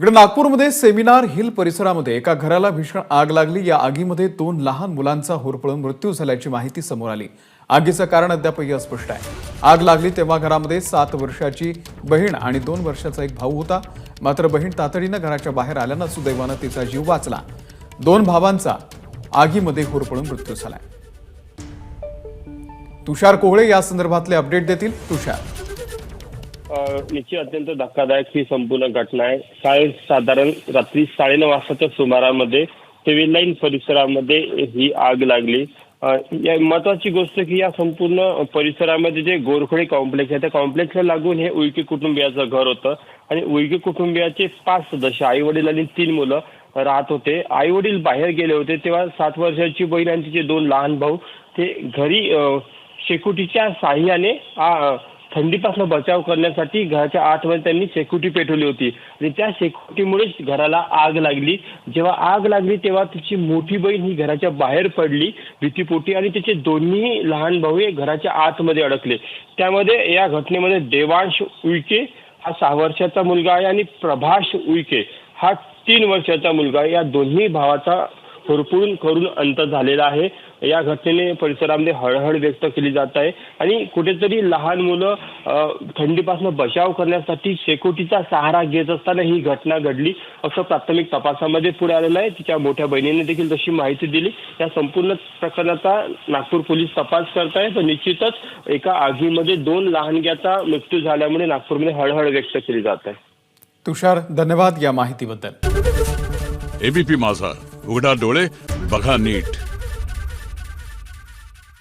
इकडे नागपूरमध्ये seminar hill परिसरामध्ये एका घराला भीषण आग लागली। या आगीमध्ये 2 लहान मुलांचा होरपळून मृत्यू झाल्याची माहिती समोर आली। आगीचं कारण अद्यापही अस्पष्ट आहे। आग लागली तेव्हा घरामध्ये 7 वर्षाची बहीण आणि 2 वर्षाचा एक भाऊ होता। मात्र बहीण तातडीनं घराच्या बाहेर आल्यानं सुदैवानं तिचा जीव वाचला। 2 भावांचा आगीमध्ये होरपळून मृत्यू झाला। तुषार कोहळे या संदर्भातले अपडेट देतील। तुषार, निश्चित अत्यंत धक्कादायक ही संपूर्ण घटना आहे। साधारण रात्री 9:30 वाजताच्या सुमारामध्ये सिव्हिल लाईन परिसरामध्ये ही आग लागली। या महत्वाची गोष्ट की या संपूर्ण परिसरामध्ये जे गोरखोडी कॉम्प्लेक्स आहे त्या कॉम्प्लेक्सला लागून हे उईके कुटुंबियाचं घर होतं आणि उईके कुटुंबियाचे 5 सदस्य आई वडील आणि 3 मुलं राहत होते। आई वडील बाहेर गेले होते तेव्हा 7 वर्षाची बहीण आणि तिचे 2 लहान भाऊ ते घरी शेकोटीच्या साह्याने थंडीपासून बचाव करण्यासाठी घराच्या आतमध्ये त्यांनी शेकोटी पेटवली होती आणि त्या शेकोटीमुळेच घराला आग लागली। जेव्हा आग लागली तेव्हा तिची मोठी बहीण ही घराच्या बाहेर पडली भीतीपोटी आणि तिचे दोन्ही लहान भाऊ हे घराच्या आतमध्ये अडकले। त्यामध्ये या घटनेमध्ये देवांश उईके हा 6 वर्षाचा मुलगा आहे आणि प्रभाष उईके हा 3 वर्षाचा मुलगा आहे। या दोन्ही भावाचा होरपळून करून अंत झालेला आहे। या घटनेने परिसरामध्ये हळहळ व्यक्त केली जात आहे आणि कुठेतरी लहान मुलं थंडीपासून बचाव करण्यासाठी शेकोटीचा सहारा घेत असताना ही घटना घडली असं प्राथमिक तपासामध्ये पुढे आलेलं आहे। तिच्या मोठ्या बहिणीने देखील तशी माहिती दिली। या संपूर्ण प्रकरणाचा नागपूर पोलीस तपास करत आहेत। तर निश्चितच एका आगीमध्ये 2 लहानग्याचा मृत्यू झाल्यामुळे नागपूरमध्ये हळहळ व्यक्त केली जात आहे। तुषार, धन्यवाद या माहितीबद्दल। एबीपी माझा, उघडा डोळे बघा नीट।